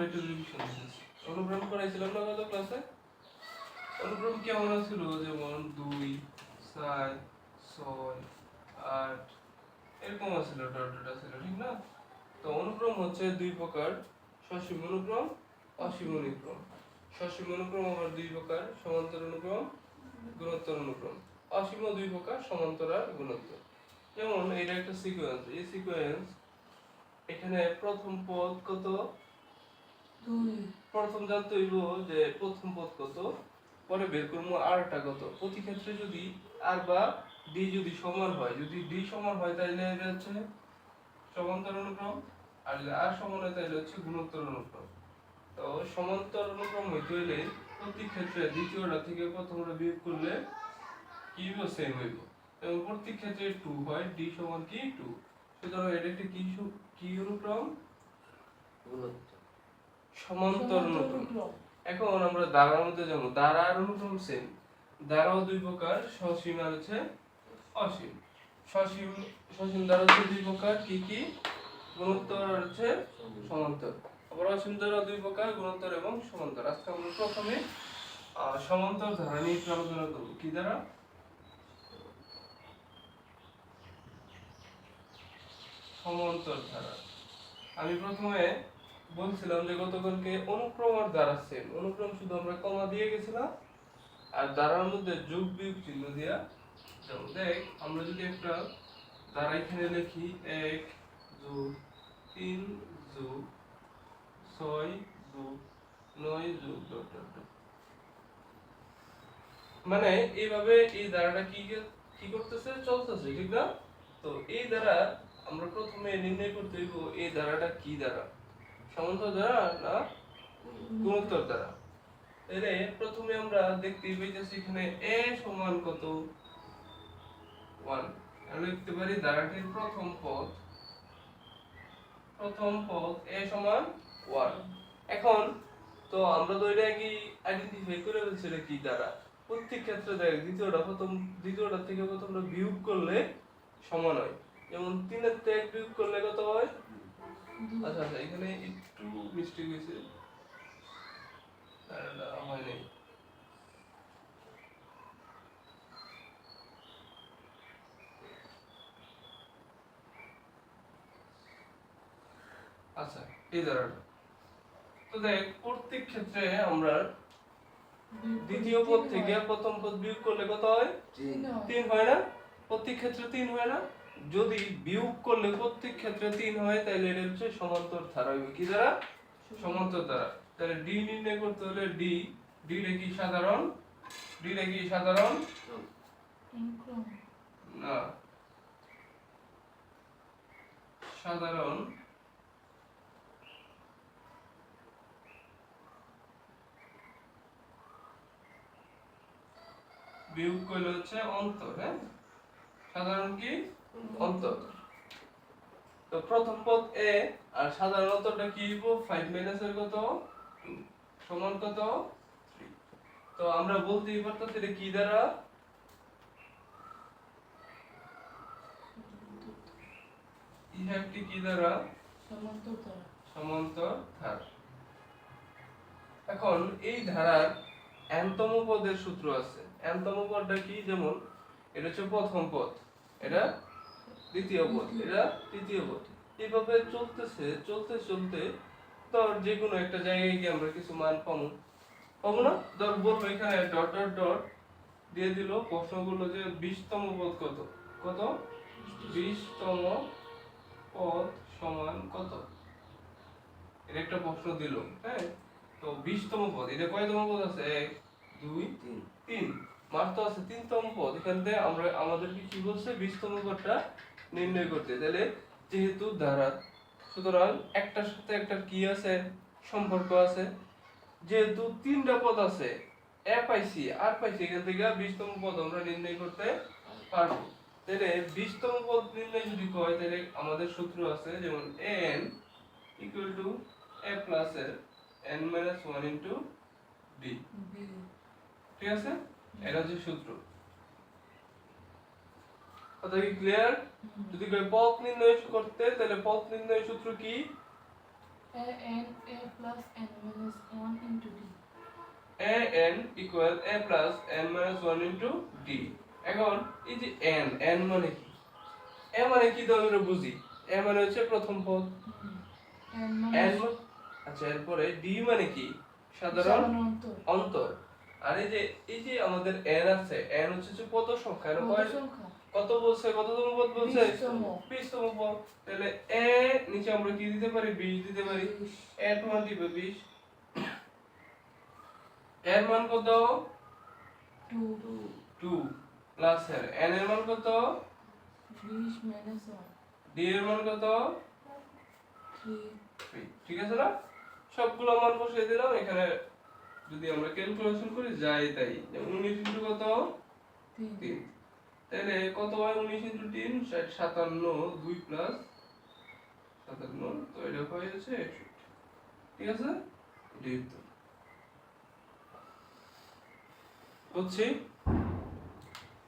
একটু রিভিশন দিতেছি। অনুক্রম করাইছিলাম না গত ক্লাসে? অনুক্রম কেমন ছিল? যেমন 2, 4, 6, 8 এরকম ছিল, ডট ছিল, ঠিক না? তো অনুক্রম হচ্ছে দুই প্রকার, সসীম অনুক্রম, অসীম অনুক্রম। সসীম অনুক্রম আবার দুই প্রকার, সমান্তর অনুক্রম, গুণোত্তর অনুক্রম। অসীম দুই প্রকার, সমান্তরাল, গুণোত্তর। যেমন এটা একটা সিকোয়েন্স, এই সিকোয়েন্স এখানে প্রথম পদ কত? 2 প্রথম জানতে হইব যে প্রথম পদ কত, পরে বের করবো আরটা কত। প্রতি ক্ষেত্রে যদি আর বা ডি যদি সমান হয়, যদি ডি সমান হয় তাহলে এটা হচ্ছে সমান্তর অনুক্রম, আর যদি আর সমান হয় তাহলে হচ্ছে গুণোত্তর অনুক্রম। তো সমান্তর অনুক্রম হইতে হইলে প্রতি ক্ষেত্রে দ্বিতীয়টা থেকে প্রথমটা বিয়োগ করলে কি হইব? সেম হইব। এবং প্রতি ক্ষেত্রে 2 হয়, ডি সমান কি 2। সুতরাং এটা একটা কি অনুক্রম? সমান্তর অনুক্রম। এখন আমরা দ্বারার মধ্যে যাবো। দ্বারা আর অনুক্রম সেম। দ্বারাও দুই প্রকার, সসীম আর হচ্ছে অসীম। সসীম দ্বারা হচ্ছে দুই প্রকার, কি কি? গুণোত্তর আর হচ্ছে সমান্তর। আবার অসীম দ্বারা দুই প্রকার, গুণোত্তর এবং সমান্তর। আজকে আমরা প্রথমে সমান্তর ধারা নিয়ে একটু আলোচনা করব। কি দ্বারা? সমান্তর ধারা। আমি প্রথমে বলছিলাম যে গতকালকে অনুক্রম আর দ্বারা সেম। অনুক্রম শুধু আমরা কমা দিয়ে গেছিলাম, আর দ্বারার মধ্যে যোগ বিয়োগ চিহ্ন দিয়া। যেমন দেখ, আমরা যদি একটা দ্বারা এখানে লিখি 1 যোগ 3 যোগ 6 যোগ 9 যোগ ডট ডট ডট, মানে এইভাবে এই দ্বারাটা কি করতেছে? চলতেছে, ঠিক না? তো এই দ্বারা আমরা প্রথমে নির্ণয় করতে হইব এই দ্বারাটা কি দ্বারা, সমান্তর দ্বারা না গুণোত্তর দ্বারা। তাহলে প্রথমে আমরা দেখতে পাইতেছি এখানে a সমান কত? 1। আমরা লিখতে পারি দ্বারাটির প্রথম পদ a সমান 1। এখন তো আমরা তো এটা কি আইডেন্টিফাই করে ফেলছি এটা কি দ্বারা। প্রত্যেক ক্ষেত্রে দেখ দ্বিতীয়টা থেকে প্রথমটা বিয়োগ করলে সমান হয়। যেমন 3 এর থেকে 1 বিয়োগ করলে কত হয়? আচ্ছা আচ্ছা, এখানে একটু মিস্টেক হয়েছে, এটা হয় নাই। আচ্ছা, এই দ্বারাটা তো দেখ প্রত্যেক ক্ষেত্রে আমরা দ্বিতীয় পদ থেকে প্রথম পদ বিয়োগ করলে কত হয়? 3 হয় না? প্রত্যেক ক্ষেত্রে 3 হয় না? যদি বিয়োগ করলে প্রত্যেক ক্ষেত্রে 3 হয় তাহলে এটা হচ্ছে সমান্তর ধারা হইবে। কি দ্বারা? সমান্তর ধারা। তাহলে ডি নির্ণয় করতে হলে ডি টা কি সাধারণ? ডি টা কি সাধারণ? না, সাধারণ বিয়োগ করলে হচ্ছে অন্তর। হ্যাঁ, সাধারণ কি? অন্তর। তো প্রথম পদ a আর সাধারণ অন্তরটা কি হইব? 5 মাইনাস এর কত? 2 সমান কত? 3। তো আমরা বলতেই পারতেছি এটা কি দ্বারা? ইহা একটি কি দ্বারা? সমান্তর ধারা। এখন এই ধারার n-তম পদের সূত্র আছে। n-তম পদটা কি? যেমন এটা হচ্ছে প্রথম পদ, এটা দ্বিতীয় পদ, এটা তৃতীয় পদ। এইভাবে চলতে ধর যে কোনো একটা জায়গায় গিয়ে আমরা কিছু মান পাবো না? ধর বলবো এখানে ডট ডট ডট দিয়ে দিল, প্রশ্ন করলো যে 20তম পদ কত? কত? 20তম পদ সমান কত? এটা একটা প্রশ্ন দিল। হ্যাঁ, তো 20তম পদ, এটা কয়তম পদ আছে? 1 2 3 মাত্র তো আছে 3তম পদ। এখান থেকে আমরা আমাদেরকে কি বলছে? 20তম পদটা নির্ণয় করতে। তাহলে যেহেতু ধারা, সুতরাং একটার সাথে একটার কি আছে? সম্পর্ক আছে। যেহেতু 3টা পদ আছে, এ পাইছি আর পাইছি, এখান থেকে 20তম পদ আমরা নির্ণয় করতে পারবো। তাহলে 20তম পদ নির্ণয় যদি কয়, তাহলে আমাদের সূত্র আছে, যেমন n equal to a plus n minus 1 into d। ঠিক আছে, এটা হচ্ছে সূত্র। কথা কি ক্লিয়ার? যদি কই পদ নির্ণয় করতে, তাহলে পদ নির্ণয় সূত্র কি? a plus a n equal a plus n minus 1 into d। এখন এই যে n মানে কি? a মানে কি তো আমরা বুঝি, a মানে হচ্ছে প্রথম পদ, n n মানে আচ্ছা এরপরে d মানে কি? সাধারণ অন্তর। আর এই যে আমাদের n আছে, n হচ্ছে যে পদ সংখ্যা, এর কয় সংখ্যা কত বলছে, কততম পদ বলছে? 20তম। 20তম পদ। তাহলে a নিচে আমরা কি দিতে পারি? 20 দিতে পারি। a এর মান দিবে 20। এর মান কত? 2 প্লাস এর n এর মান কত? 20 মাইনাস 1 d এর মান কত? 3 ঠিক আছে না? সবগুলো মান বসিয়ে দিলাম এখানে। যদি আমরা ক্যালকুলেশন করি যাই তাই, 19 ইনটু কত? 3। তাহলে কত হয় 19 ইনটু 3? 57। 2 প্লাস 57, তো এটা হয়ে যাচ্ছে 61। ঠিক আছে? এটাই উত্তর। বুঝছি?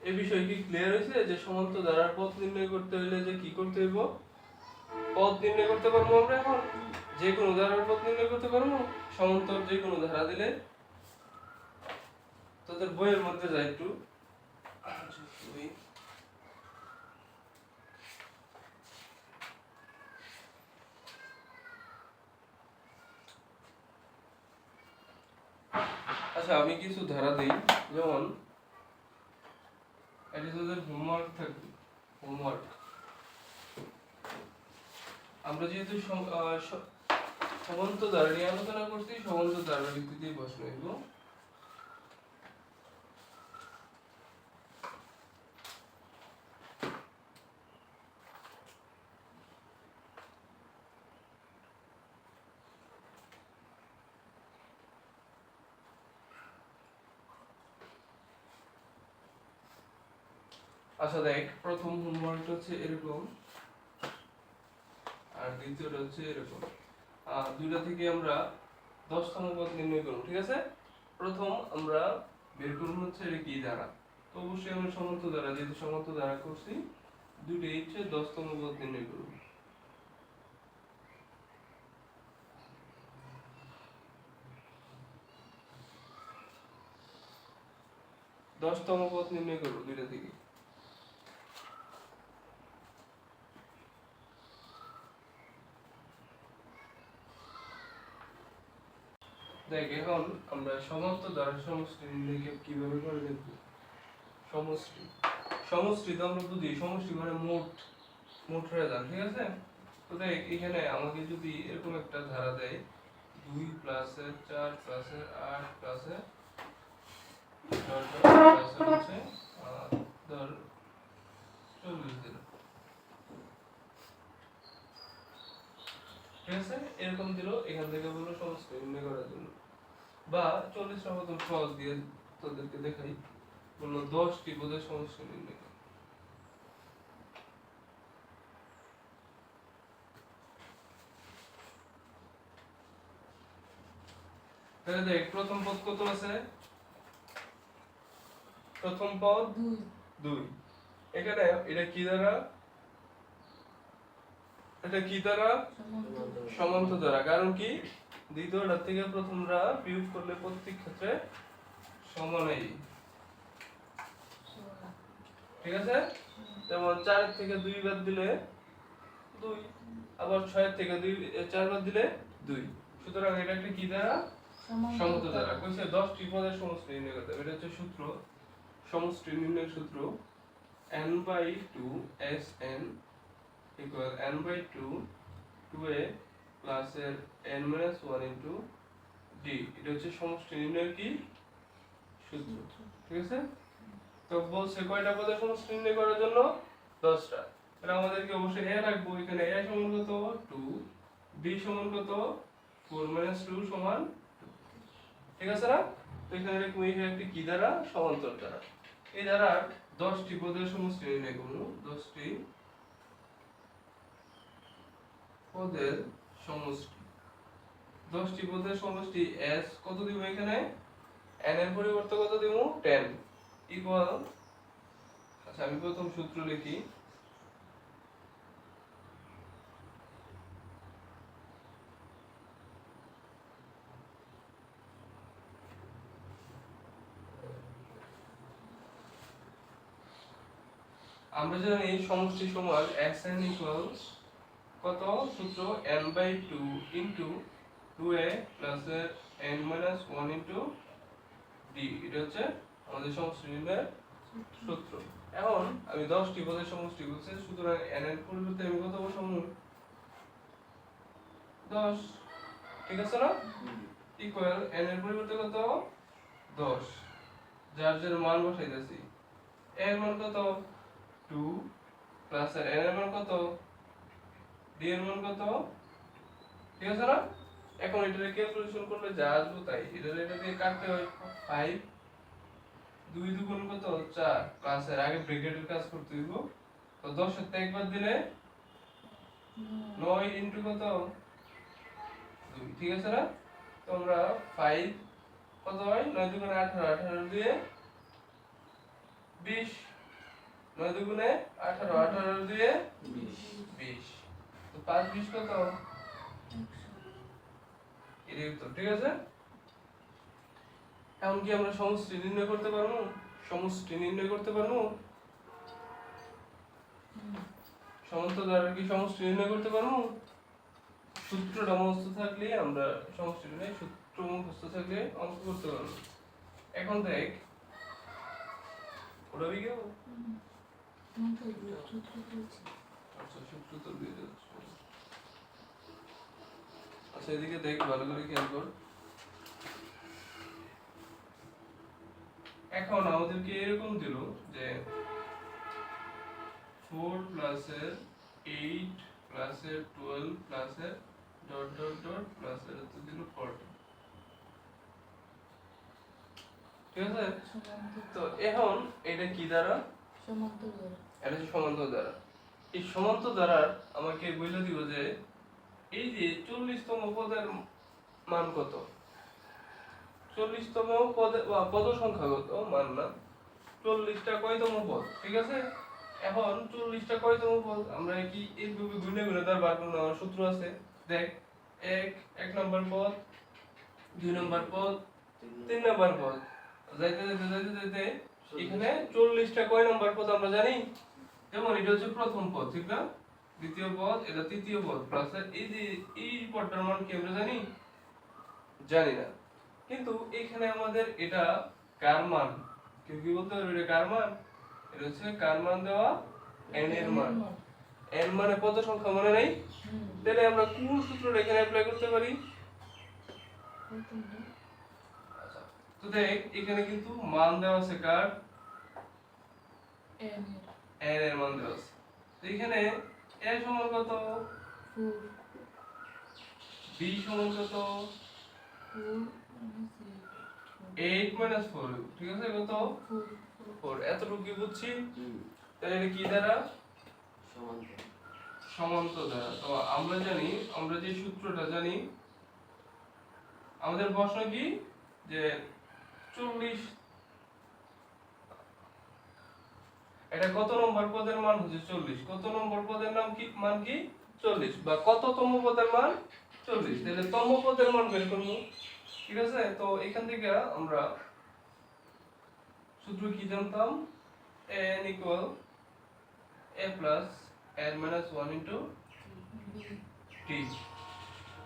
এই বিষয় কি ক্লিয়ার হয়েছে যে সমান্তর ধারার পথ নির্ণয় করতে হলে যে কি করতে হইব? পথ নির্ণয় করতে পারবো আমরা এখন, যে কোনো ধারার পথ নির্ণয় করতে পারবো। সমান্তর যে কোনো ধারা দিলে তোদের বইয়ের মধ্যে যায় একটু। আচ্ছা আমি কিছু ধারা দিই, যেমন এটা তোদের হোমওয়ার্ক থাকবে। হোমওয়ার্ক আমরা যেহেতু সমান্তর ধারা নিয়ে আলোচনা করছি, সমান্তর ধারার ভিত্তিতেই প্রশ্ন এগুলো। আচ্ছা দেখ, প্রথম হোমওয়ার্কটা হচ্ছে এরকম, আর দ্বিতীয়টা হচ্ছে এরকম। দুইটা থেকে আমরা 10তম পদ নির্ণয় করব। ঠিক আছে? প্রথম আমরা বের করব হচ্ছে এটা কি ধারা। তো অবশ্যই আমরা সমান্তর ধারা, যেহেতু সমান্তর ধারা করছি, দুইটাই হচ্ছে 10তম পদ নির্ণয় করব। দশতম পদ নির্ণয় করব দুইটা থেকে। দেখ এখন আমরা সমান্তর ধারার সমষ্টি নির্ণয় কিভাবে করে লিখব। সমষ্টি, সমষ্টি তো আমরা বুঝি, সমষ্টি মানে মোট রেজাল্ট। ঠিক আছে? তো দেখ এখানে আমাকে যদি এরকম একটা ধারা দেয়, 2 প্লাসের 4 প্লাসের 8 প্লাসের 10 প্লাসের হচ্ছে ধর 40 দিল। ঠিক আছে? এরকম দিল, এখান থেকে বললো সমষ্টি নির্ণয় করার জন্য। বা 40টা মতো সহজ দিয়ে তোদেরকে দেখাই, বললো 10টি পদের সমষ্টি নির্ণয় করো। তাহলে দেখ প্রথম পদ কত আছে? প্রথম পদ 2। এখানে এটা কি দ্বারা? এটা কি দ্বারা? সমান্তর দ্বারা। কারণ কি? দ্বিতীয়টা থেকে প্রথমটা বিয়োগ করলে প্রত্যেক ক্ষেত্রে সমানই। ঠিক আছে? যেমন 4 থেকে 2 বাদ দিলে 2, আবার 6 থেকে 4 বাদ দিলে 2। সুতরাং এটা একটা কি দ্বারা? সমান্তর দ্বারা। কইছে 10টি পদের সমষ্টি নির্ণয় করতে হবে। এটা হচ্ছে সূত্র, সমষ্টি নির্ণয়ের সূত্র, n/2 Sn equal n/2 2a plus এর n-1 ইনটু d। এটা হচ্ছে সমষ্টি নির্ণয়ের কি সূত্র। ঠিক আছে? তো বলছে কয়টা পদের সমষ্টি নির্ণয় করার জন্য? 10টা। তাহলে আমাদেরকে অবশ্যই a রাখবো। এখানে a সমান কত? 2, b সমান কত? 4 - 2 সমান 2। ঠিক আছে না? তো এখানে লিখবো এখানে একটি কি দ্বারা? সমান্তর দ্বারা। এই দ্বারা 10টি পদের সমষ্টি নির্ণয় করব। 10টি পদের সমষ্টি, 10টি পদের সমষ্টি s কত দিব এখানে? n এর পরিবর্তে কত দিব? 10 ইকুয়াল। আচ্ছা আমি প্রথম সূত্র লিখি, আমরা জানি সমষ্টি সমান xn ইকুয়াল কত সূত্র n/2 into 2a plus n minus 1 into d। এটা হচ্ছে আমাদের সমষ্টি নির্ণয়ের সূত্র। এখন আমি 10টি পদের সমষ্টি বলছি, সুতরাং n এর পরিবর্তে আমি কত বসাবো? 10। ঠিক আছে না? ইকুয়াল n এর পরিবর্তে কত? 10। যার যার মান বসাইতেছি। a এর মান কত? 2 প্লাস n এর মান কত? d এর মান কত? ঠিক আছে না? এখন এটাকে ক্যালকুলেশন করলে যা আসবে তাই। এটা দিয়ে কাটতে হয় 5। 2 দুগুণ কত? 4 প্লাস এর আগে ব্র্যাকেটের কাজ করতে দিব। তো 10 এর তে একবার দিলে 9 ইনটু কত? 2। ঠিক আছে না? তো আমরা 5 কত হয়? 9 দুগুণে 18, 18 দিয়ে 20। 9 দুগুণে 18, 18 দিয়ে 20। তো 5 20 কত? 100। ঠিক আছে? এখন কি আমরা সমষ্টি নির্ণয় করতে পারবো? সমষ্টি নির্ণয় করতে পারবো? সমস্ত দ্বারা কি সমষ্টি নির্ণয় করতে পারবো? সূত্রটা মুখস্থ থাকলে আমরা সমষ্টি নির্ণয় সূত্র মুখস্থ থাকলে অঙ্ক করতে পারবো। এখন দেখ ওটা কি গেল? আচ্ছা সূত্র তো দিয়ে যাচ্ছে। আচ্ছা এদিকে দেখ, ভালো করে খেয়াল কর। এখন আমাদেরকে এরকম দিল যে 4 প্লাস এর 8 প্লাস এর 12 প্লাস এর ডট ডট ডট প্লাস এর তো দিল 40। ঠিক আছে? তো এখন এটা কি দ্বারা? এটা হচ্ছে সমান্তর দ্বারা। এই সমান্তর দ্বারা আমাকে বলে দিব যে এই যে 40তম পদের মান কত? 40তম পদে পদ সংখ্যাগত মান না, 40টা কয়তম পদ? ঠিক আছে? এখন 40টা কয়তম পদ আমরা কি এইভাবে গুণে গুণে তার বার করে নেওয়ার সূত্র আছে। দেখ, এক নম্বর পদ, 2 নম্বর পদ, 3 নম্বর পদ, যাইতে যাইতে যাইতে যাইতে এখানে 40টা কয় নম্বর পদ আমরা জানি? যেমন এটা হচ্ছে প্রথম পদ, ঠিক না? দ্বিতীয় পদ, এটা তৃতীয় পদ, প্লাস এই যে এই পদটার মান কি আমরা জানি? জানি না। কিন্তু এখানে আমাদের এটা কার মান? কেউ কি বলতে পারবে এটা কার মান? এটা হচ্ছে কার মান দেওয়া? n এর মান। n মানে পদ সংখ্যা মনে নেই? তাহলে আমরা কোন সূত্রটা এখানে অ্যাপ্লাই করতে পারি? আচ্ছা, তো দেখ এখানে কিন্তু মান দেওয়া আছে কার? n এর মান দেওয়া আছে। তো এখানে a সমান কত? 4। b সমান কত? 8 minus 4। ঠিক আছে? কত? 4। এতটুকু কি বুঝছি? তাহলে এটা কি দ্বারা? সমান্তর দ্বারা। তো আমরা জানি, আমরা যে সূত্রটা জানি, আমাদের প্রশ্ন কি যে 40 এটা কত নম্বর পদের মান হচ্ছে 40। কত নম্বর পদের নাম কি মান কি? 40 বা কততম পদের মান 40। তাহলে তম পদের মান বের করব। ঠিক আছে? তো এখান থেকে আমরা সূত্র কি জানতাম? n equal a plus n minus 1 into t।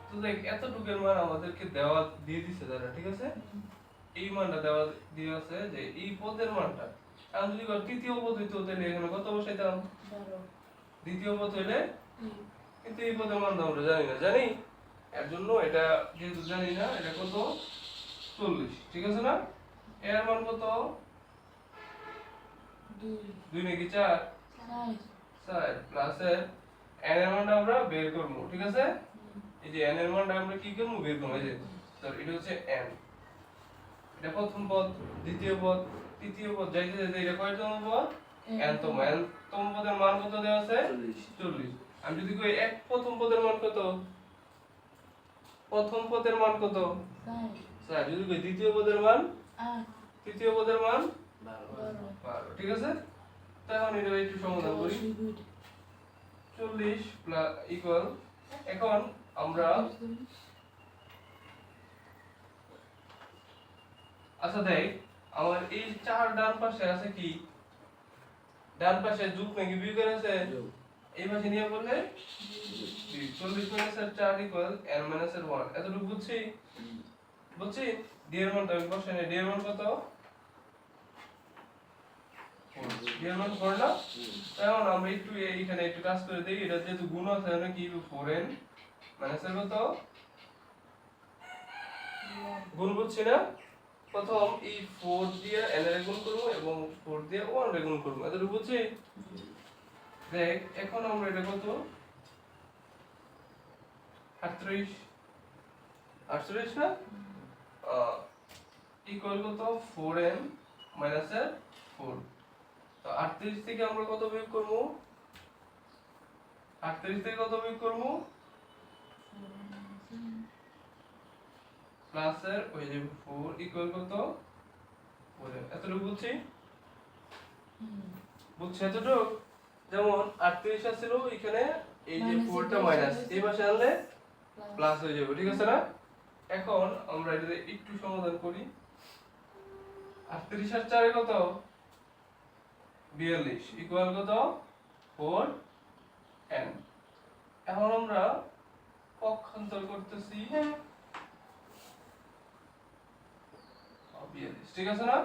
তো দেখ এতটুকুর মান আমাদেরকে দেওয়া দিয়ে দিছে তারা। ঠিক আছে? এই মানটা দেওয়া দিয়ে আছে যে এই পদের মানটা, এখন যদি তৃতীয় পদ হইতো তাহলে এখানে কত বসাইতাম? 12। দ্বিতীয় পদ হইলে কিন্তু এই পদের মান আমরা জানি না, জানি? এর জন্য এটা যেহেতু জানি না, এটা কত? 40। ঠিক আছে না? এর মান কত? 2 নাকি 4? 4 প্লাস এর n এর মানটা আমরা বের করব। ঠিক আছে? এই যে n এর মানটা আমরা কি করব? বের করব। এই যে স্যার এটা হচ্ছে n, এটা প্রথম পদ, দ্বিতীয় পদ, তৃতীয় পদ, যাইতে যাইতে এটা কয়তম পদ? n তম পদের মান কত দেওয়া আছে? 40। আমি যদি কই এক প্রথম পদের মান কত? প্রথম পদের মান কত? 4। যদি কই দ্বিতীয় পদের মান 8, তৃতীয় পদের মান 12। ঠিক আছে? তাহলে এটা একটু সমাধান করি। 40 প্লাস ইকুয়াল, এখন আমরা আচ্ছা দেখ আমার এই 4 ডান পাশে আছে কি? ডান পাশে যোগ নাকি বিয়োগের আছে যোগ। এই পাশে নিয়ে বললে 40 মাইনাস 4 ইকুয়াল n মাইনাস 1 এতটুকু বুঝছি বুঝছি d এর মান আমি বসাই না d এর মান কত d এর মান 4 না এখন আমরা একটু এইখানে একটু কাজ করে দেই এটা যেহেতু গুণ আছে মানে কি 4n মাইনাস এর কত গুণ বুঝছি না প্রথম এই 4 দিয়ে n এর গুণ করব এবং 4 দিয়ে 1 এর গুণ করব এতটুকু বুঝছি দেখ এখন আমরা এটা কত 38 না ইকুয়াল কত 4n মাইনাস 4 তো 38 থেকে আমরা কত বিয়োগ করব 38 থেকে কত বিয়োগ করব প্লাস এর ওই যে 4 ইকুয়াল কত 4n এতটুকু বুঝছি বুঝছি এতটুকু যেমন 38 আছিল এখানে এই যে 4টা মাইনাস এই পাশে আনলে প্লাস হয়ে যাবে ঠিক আছে না এখন আমরা এটা একটু সমাধান করি 38 আর 4 এ কত 42 ইকুয়াল কত 4n এখন আমরা পক্ষান্তর করতেছি 42 ঠিক আছে না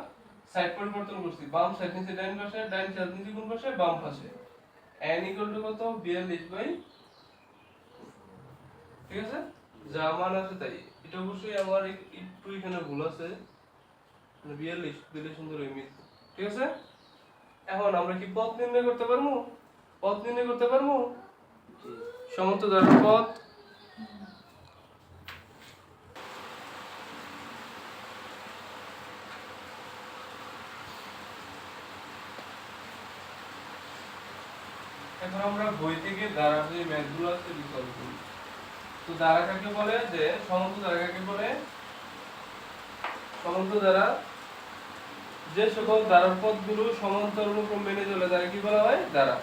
সাইড পরিবর্তন করছি বাম সাইড নিচে ডান পাশে ডান সাইড নিচে কোন পাশে বাম পাশে n ইকুয়াল টু কত 42 বাই ঠিক আছে যা মান আছে তাই এটা অবশ্যই আমার একটু এখানে ভুল আছে মানে 42 দিলে সুন্দর হয়ে মিল ঠিক আছে এখন আমরা কি পথ নির্ণয় করতে পারবো সমান্তরাল পথ এখন আমরা বই থেকে দ্বারা যে ম্যাথগুলো আছে রিসলভ করি তো দ্বারা কাকে বলে যে সমান্তরাল কাকে বলে সমান্তরাল যে সকল দ্বারার পথগুলো সমান্তরাল অনুক্রম মেনে চলে তাকে কি বলা হয় দ্বারা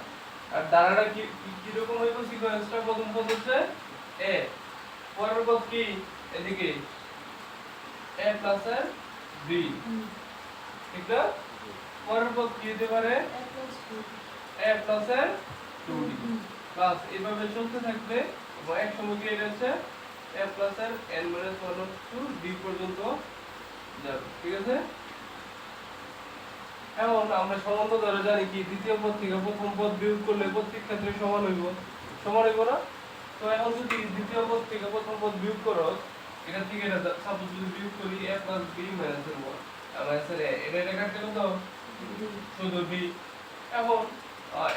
আর দ্বারাটা কি রকম হইব সিকোয়েন্সটা প্রথম পদ হচ্ছে a পরের পদ কি এদিকে a প্লাস b ঠিক না পরের পদ কি হতে পারে a প্লাস 2d প্লাস এইভাবে চলতে থাকবে এবং এক সময় কি এটা হচ্ছে a plus n minus 1 d পর্যন্ত যাবে ঠিক আছে এখন আমরা সমান্তর ধরে জানি কি দ্বিতীয় পদ থেকে প্রথম পদ বিয়োগ করলে প্রত্যেক ক্ষেত্রে সমান হইব না তো এখন যদি দ্বিতীয় পদ থেকে প্রথম পদ বিয়োগ করো এটা থেকে এটা সাপোজ যদি বিয়োগ করি a b মাইনাস 1 আমরা স্যার এটা কাটতে কত শুধু b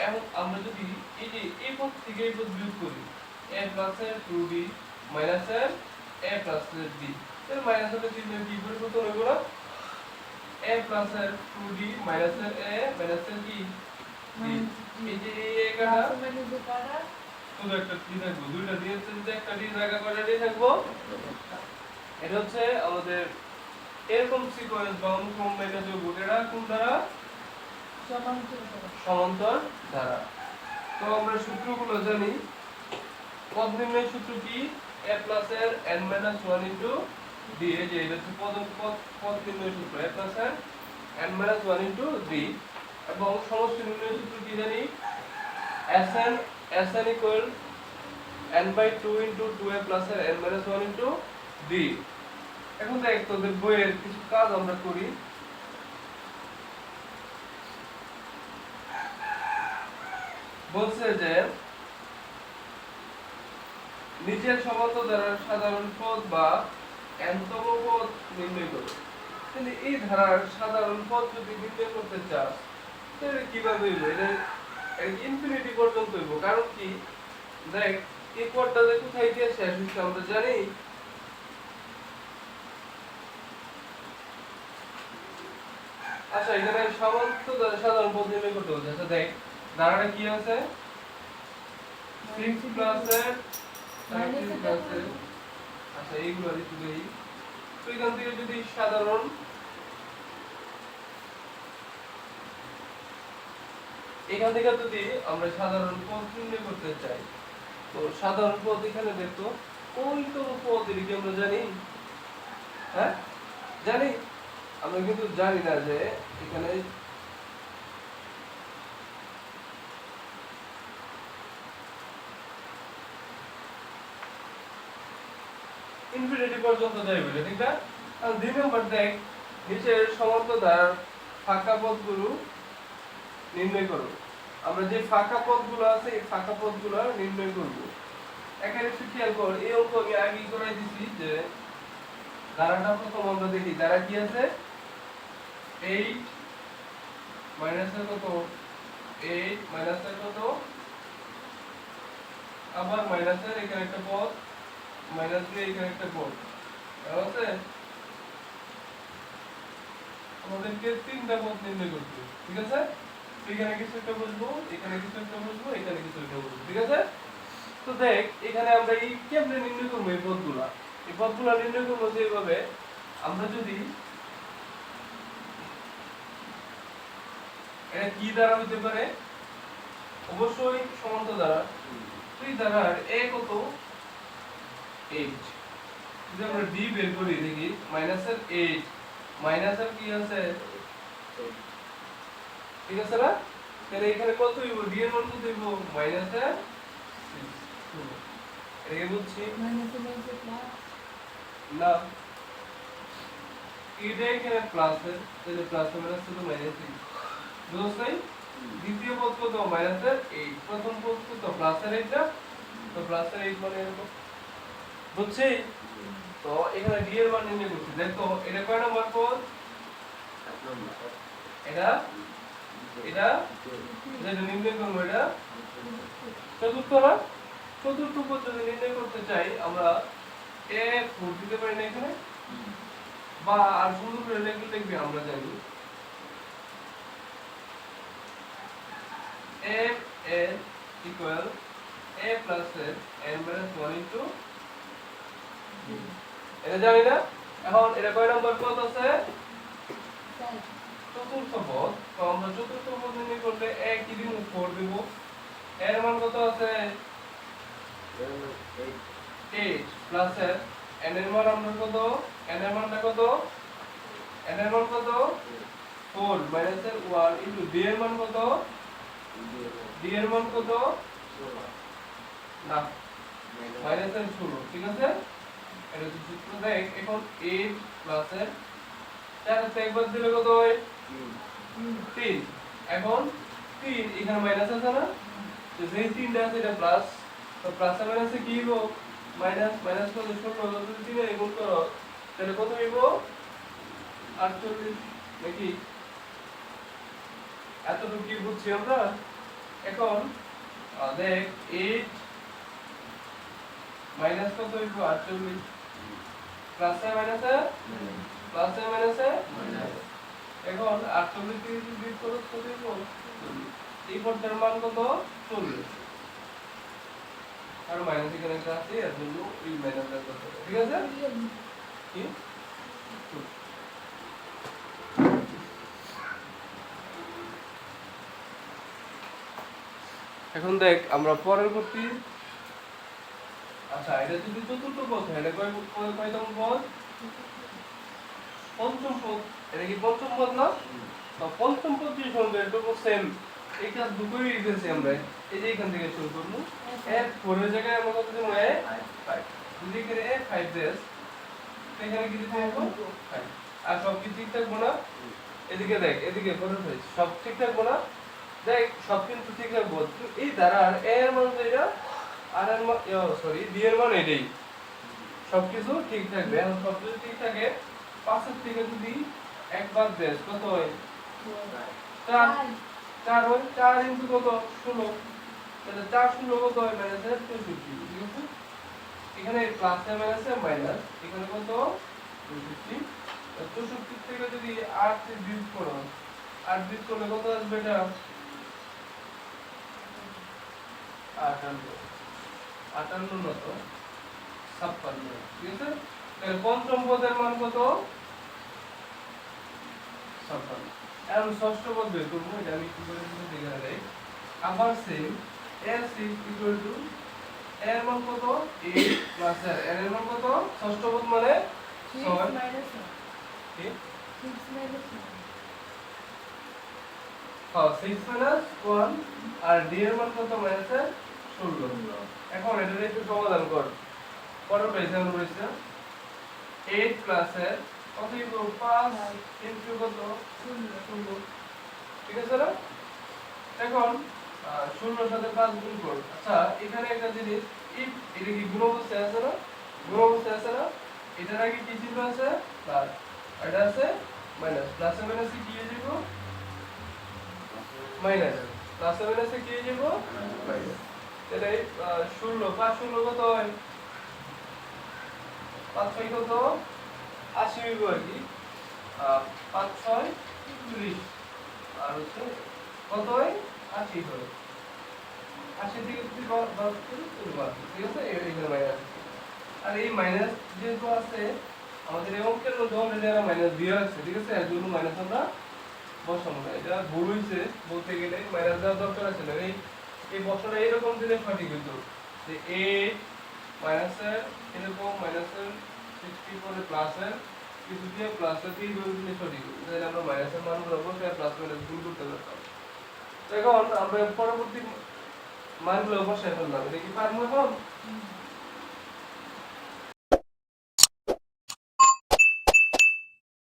এখন আমরা যদি এই যে এই পদ থেকে এই পদ বিয়োগ করি a 2d minus a d এর মাইনাস হলে চিহ্ন কি পরিবর্তন হইব না a 2d minus a minus d এই যে এই কাটা শুধু একটা d থাকবে দুইটা দিয়ে যদি একটা d জায়গা করে d থাকবো এটা হচ্ছে আমাদের এরকম সিকোয়েন্স বা অনুক্রম মেনে চলবে এটা কোন দ্বারা সমান্তর দ্বারা তো আমরা সূত্রগুলো জানি পদ নির্ণয় সূত্র কি a প্লাস এর n মাইনাস 1 ইনটু d এই যে এটা হচ্ছে পদ নির্ণয় সূত্র a প্লাস এর n মাইনাস 1 ইনটু d এবং সমষ্টি নির্ণয় সূত্র কি জানি sn equal n by 2 into 2a plus এর n মাইনাস 1 ইনটু d এখন দেখ তোদের বইয়ের কিছু কাজ আমরা করি বলছে যে নিচের সমান্তর ধারার সাধারণ পদ বা n-তম পদ নির্ণয় করো তাহলে এই ধারার সাধারণ পদ যদি নির্ণয় করতে চাস তাহলে কিভাবে হইব এটা ইনফিনিটি পর্যন্ত হইব কারণ কি দেখ এই পদটা যে কোথায় গিয়ে শেষ হচ্ছে আমরা জানি আচ্ছা এখানে সমান্তর ধারার সাধারণ পদ নির্ণয় করতে হচ্ছে আচ্ছা দেখ ধারাটা কি আছে 6 প্লাস আচ্ছা এইগুলো লিখে দেই তো এখান থেকে যদি সাধারণ এখান থেকে যদি আমরা সাধারণ পদ নির্ণয় করতে চাই তো সাধারণ পদ এখানে দেখো কোনতম পদ এদিকে আমরা জানি হ্যাঁ জানি আমরা কিন্তু জানি না যে এখানে ইনফিনিটি পর্যন্ত যাইবে ঠিক না? আর 2 নম্বর দেখ নিচের সমান্তরাল ফাঁকা পথগুলো নির্ণয় করো। আমরা যে ফাঁকা পথগুলো আছে এই ফাঁকা পথগুলো নির্ণয় করব। এখানে একটু খেয়াল কর, এই অঙ্ক আমি আগেই করাই দিছি যে ধারাটা প্রথম আমরা দেখি ধারা কি আছে 8 মাইনাসের কত 8 মাইনাসের কত আবার মাইনাসের এখানে একটা পদ মাইনাস দিয়ে এখানে একটা পদ আছে আমাদেরকে তিনটা পদ নির্ণয় করতে হবে, ঠিক আছে? এখানে কিছু একটা বসবো এখানে কিছু একটা বসবো এখানে কিছু একটা বসবো, ঠিক আছে? তো দেখ এখানে আমরা এই কেমনে নির্ণয় করবো এই পদগুলা নির্ণয় করবো যেভাবে আমরা যদি এটা কি দ্বারা হতে পারে অবশ্যই সমান্তরাল দ্বারা তুই দ্বারার a কত 8 যদি আমরা d বের করি দেখি মাইনাসের 8 মাইনাসের কি আছে ঠিক আছে না তাহলে এখানে কত হইব d এর মান কত হইব মাইনাসের 6 এটাকে বুঝছি মাইনাসে মাইনাসে প্লাস না এটা এখানে প্লাস এর তাহলে প্লাস মাইনাস তো মাইনাস বুঝছাই দ্বিতীয় পদ কত মাইনাসের 8 প্রথম পদ কত প্লাসের 8 না তো প্লাসের 8 মানে এরকম বুঝছি তো এখানে d এর মান নির্ণয় করছি দেখো এটা কয় নাম্বার পদ এটা এটা যেটা নির্ণয় করব এটা চতুর্থ না চতুর্থ পদ যদি নির্ণয় করতে চাই আমরা a 4 দিতে পারি না এখানে বা আর সুন্দর করে লিখবে আমরা জানি f n equal a plus n minus 1 into এটা জানি না এখন এটা কয় নাম্বার পদ আছে তাই চতুর্থ পদ তো আমরা চতুর্থ পদ নির্ণয় করলে a কি দিব 4 দেব এর মান কত আছে 8 প্লাস n এর মান আমরা কত n এর মানটা কত n এর মান কত 4 মাইনাস 1 ইনটু d এর মান কত d এর মান কত না মাইনাস 16 ঠিক আছে এটা তো সূত্র দেখ এখন 8 প্লাস 4 তে একবার দিলে কত হয় 3 এখন 3 এখানে মাইনাস আছে না তো যেই 3টা আছে এটা প্লাস তো প্লাস আর মাইনাসে কি হইব মাইনাস মাইনাস কত 16 যদি 3 এর গুণ করো তাহলে কত হইব 48 নাকি এতটুকু কি বুঝছি আমরা এখন দেখ 8 মাইনাস কত হইব 48 প্লাস এ মাইনাসে প্লাস এ মাইনাসে এখন 48 থেকে যদি বিয়োগ করো কত হইব এই পদের মান কত 40 আর মাইনাস এখানে একটা আছে এর জন্য এই মাইনাসটা কত ঠিক আছে কি এখন দেখ আমরা পরবর্তী আচ্ছা এটা যদি চতুর্থ পদ হয় এটা কয়তম পদ পঞ্চম পদ এটা কি পঞ্চম পদ না তো পঞ্চম পদ যে সঙ্গে এটা সেম এই কাজ দুটোই দিয়েছি আমরা এই যে এখান থেকে শুরু করব এর পরের জায়গায় আমরা কত দেব এ 5 যদি এখানে এ 5 দেস এখানে কি দিতে হবে 5 আর সব কি ঠিক থাকবো না এদিকে দেখ এদিকে পরে হয়েছে সব ঠিক থাকবো না দেখ সব কিন্তু ঠিক থাকবো এই ধারার এ এর মান যেটা আর এর মান সরি বি এর মান এটাই সবকিছু ঠিক থাকবে এখন সবকিছু ঠিক থাকে 5 এর থেকে যদি একবার দেস কত হয় 4 4 হয় 4 ইনটু কত 16 তাহলে 4 16 কত হয় মাইনাস 64 ঠিক আছে এখানে প্লাস এ মাইনাস এ মাইনাস এখানে কত 64 64 থেকে যদি 8 এ বিয়োগ করো 8 বিয়োগ করলে কত আসবে এটা 58 58 না তো 56 ঠিক আছে তাহলে পঞ্চম পদের মান কত 56 এখন ষষ্ঠ পদ বের করব এটা আমি কি করে দিতে দেখে দেই আবার সেম l6 ইকুয়াল টু এর মান কত 8 প্লাস এর এর মান কত ষষ্ঠ পদ মানে 6 মাইনাস কি 6 মাইনাস হ্যাঁ 6 মাইনাস 1 আর d এর মান কত মাইনাস 16 এখন এটা একটু সমাধান কর পরের পেজে আমরা বলেছি 8 ক্লাসের কত দিব 5 ইনটু কত 0 ঠিক আছে না এখন 0 এর সাথে 5 গুণ করব আচ্ছা এখানে একটা জিনিস ইফ এটা কি গুণ অবস্থায় আছে না গুণ অবস্থায় আছে না এটার আগে কি চিহ্ন আছে প্লাস এটা আছে মাইনাস প্লাস মাইনাসে কি হয়ে যাব মাইনাস প্লাস মাইনাসে কি হয়ে যাব মাইনাস তাহলে 16 5 16 কত হয় 5 6 কত 80 হইব আর কি 5 6 30 আর হচ্ছে কত হয় 80 হয় 80 থেকে 30 বাদ করে তুলবা ঠিক আছে এইখানে মাইনাস আর এই মাইনাস যেহেতু আছে আমাদের এই অঙ্কের মধ্যে অলরেডি আমরা মাইনাস দিয়ে আছে ঠিক আছে এর জন্য মাইনাস আমরা বসাবো না এটা ভুল হইছে বলতে গেলে মাইনাস দেওয়ার দরকার আছে না এই বসাটা এরকম দিলে সঠিক হতো যে 8 মাইনাসের এরকম মাইনাসের 60 পরে প্লাসের কিছু দিয়ে প্লাসের 3 করে দিলে সঠিক হতো তাহলে আমরা মাইনাসের মানগুলো বসায় প্লাস মাইনাস গুণ করতে পারতাম এখন আমরা পরবর্তী মানগুলো বসায় ফেললাম এটা কি পারবো এখন